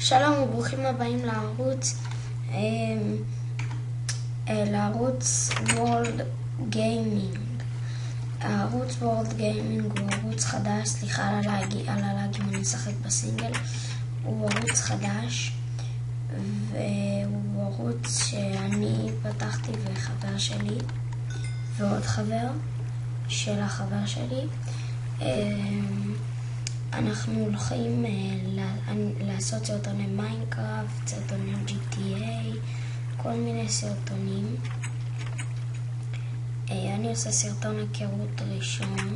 שלום וברוכים הבאים לערוץ World Gaming. הערוץ World Gaming הוא ערוץ חדש, סליחה על הלאגים, אני אשחק בסינגל. הוא ערוץ חדש והוא ערוץ שאני פתחתי וחבר שלי ועוד חבר של החבר שלי. אנחנו הולכים לעשות סרטוני מיינקראפט, סרטוני GTA, כל מיני סרטונים. אני עושה סרטון היכרות ראשון,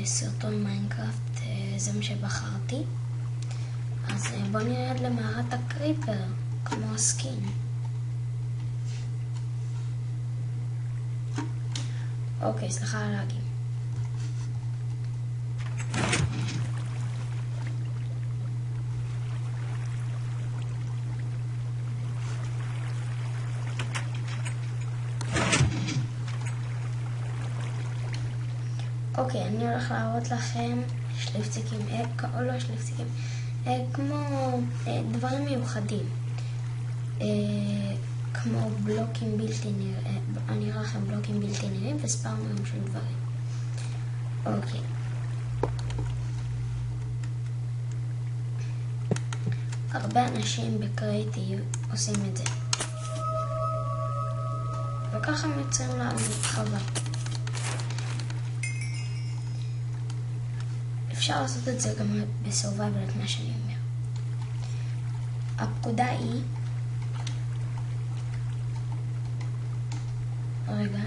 סרטון מיינקראפט, זה מה שבחרתי. אז בוא נרד למערת הקריפר, כמו הסקין. אוקיי, סליחה על הלאגים. אוקיי, אני הולך להראות לכם שליפציקים, או לא שליפציקים, כמו דברים מיוחדים, כמו בלוקים בלתי נראים, אני אראה לכם בלוקים בלתי נראים וספאונרים של דברים. אוקיי. הרבה אנשים בקריאיטיב עושים את זה. וככה הם יוצאים לנו חווה. אפשר לעשות את זה גם בסורווייבל, את מה שאני אומר. הפקודה היא... רגע.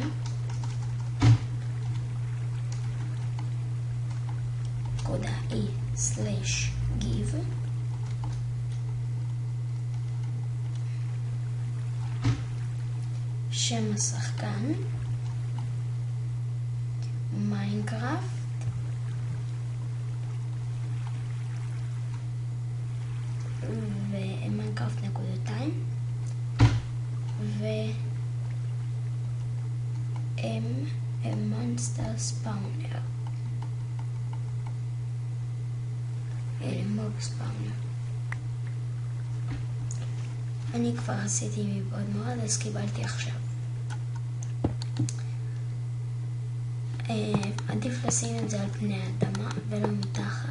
הפקודה היא /give. שם השחקן. מיינקראפט. ומיינקראפט נקודתיים מונסטר ספאונר, מוב ספאונר. אני כבר עשיתי מבעוד מועד, אז קיבלתי עכשיו. עדיף לשים את זה על פני האדמה ולא מתחת.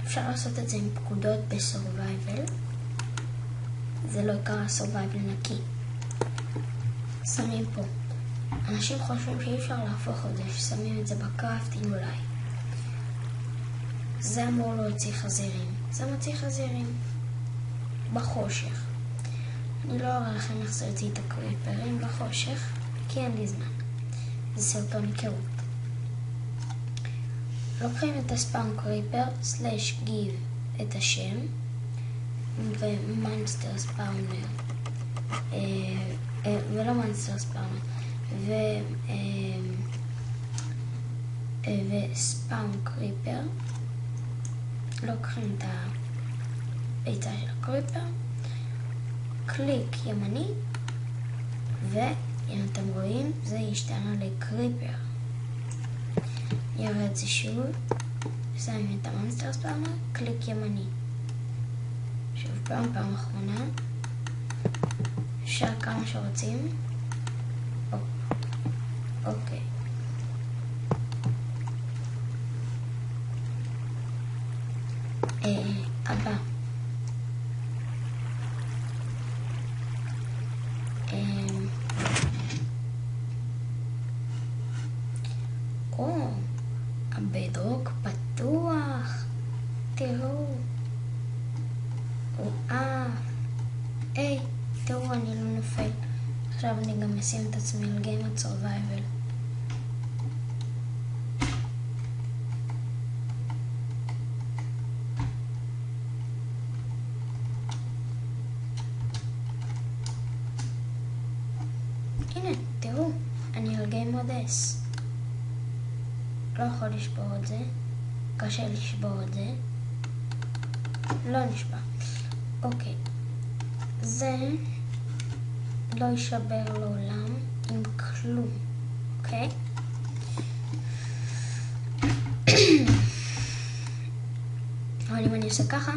אפשר לעשות את זה עם פקודות בסורווייבל. זה לא יקרה סורווייבל נקי. שמים פה. אנשים חושבים שאי אפשר להפוך את זה, ששמים את זה בקראפטינג אולי. זה אמור להוציא חזירים. זה מוציא חזירים בחושך. אני לא אראה לכם איך זה יוציא את הקריפרים בחושך, כי אין לי זמן. זה סרטון היכרות. לוקחים את הספאון קריפר, /give את השם, ומונסטר ספאונר, ולא מונסטר ספאונר, וספאון קריפר. לוקחים את הביצה של הקריפר, קליק ימני, ואם אתם רואים, זה ישתנה לקריפר. ירד זה שוב, שמים את המונסטר ספאונר, קליק ימני. שוב פעם אחרונה. אפשר כמה שרוצים. אוקיי. הבא. הבדרוק פתוח, תראו, תראו, אני לא נופל. עכשיו אני גם אשים את עצמי על גיימד סורווייבל. הנה, תראו, אני על גיימד S. לא יכול לשבור את זה, קשה לשבור את זה, לא נשבר. אוקיי, זה לא יישבר לעולם עם כלום, אוקיי? עושה ככה,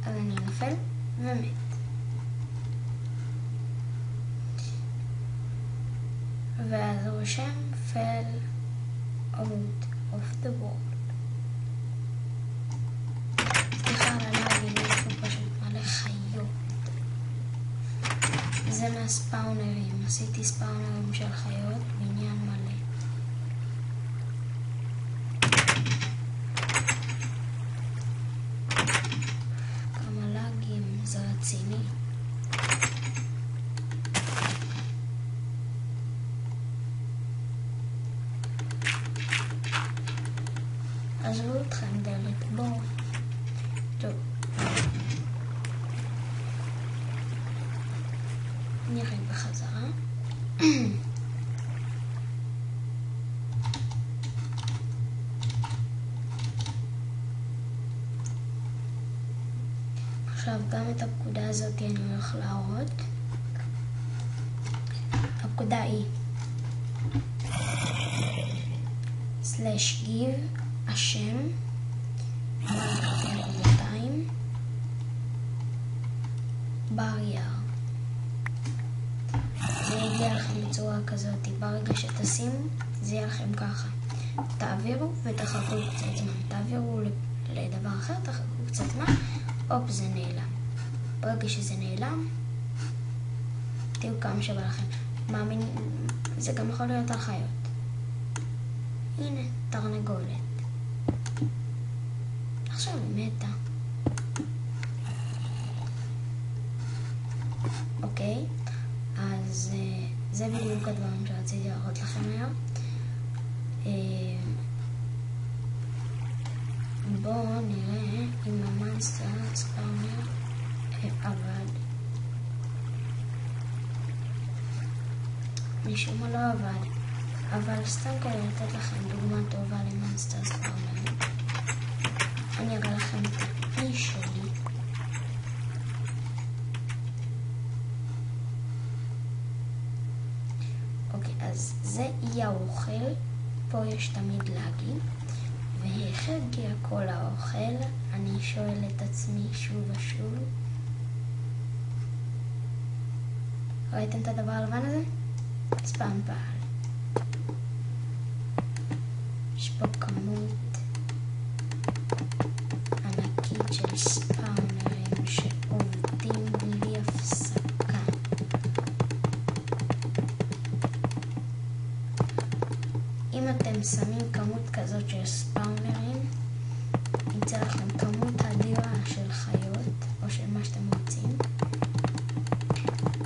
אז אני נופל ומת. ואז רושם fell out of the world. סליחה על הלאגים, יש פה פשוט מלא חיות. זה מהספאונרים, עשיתי ספאונרים של חיות, בניין מלא. כמה לאגים, זה רציני. עזבו אתכם דלת, בואו. טוב. נראה בחזרה. עכשיו גם את הפקודה הזאת אני הולך להראות. הפקודה היא /give השם בר יער. זה יגיע לכם בצורה כזאת, ברגע שתשימו זה יהיה לכם ככה. תעבירו ותחכו קצת זמן, תעבירו לדבר אחר, תחכו קצת זמן, הופ, זה נעלם. ברגע שזה נעלם תהיו כמה שבא לכם. זה גם יכול להיות על חיות. הנה, תרנגולת. עכשיו היא מתה. אוקיי, אז זה בדיוק הדברים שרציתי להראות לכם היום. בואו נראה אם המונסטר ספאונר עבד. משום מה לא עבד, אבל סתם כדי לתת לכם דוגמה טובה למונסטר ספאונר, אני אראה לכם את האי שלי. אוקיי, אז זה אי האוכל, פה יש תמיד לאגים, ואיך הגיע כל האוכל? אני שואל את עצמי שוב ושוב. ראיתם את הדבר הלבן הזה? ספאם פעל. יש פה כמות ענקית של ספאונרים שעובדים בלי הפסקה. אם אתם שמים כמות כזאת של ספאונרים, יצא לכם כמות אדירה של חיות או של מה שאתם רוצים.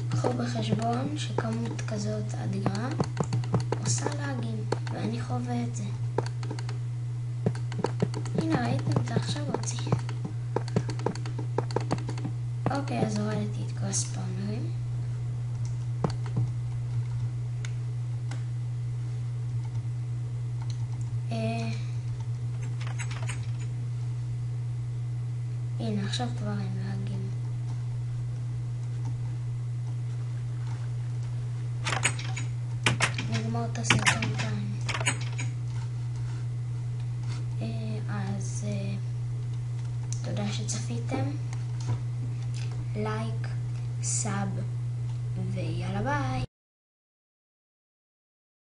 קחו בחשבון שכמות כזאת אדירה עושה לאגים, ואני חווה את זה. הנה, ראיתם? זה עכשיו הוציא. אוקיי, אז הורדתי את כל הספאונרים. הנה, עכשיו כבר אין לאגים. נגמור את הסרטון כאן. אז תודה שצפיתם. לייק, סאב, ויאללה ביי.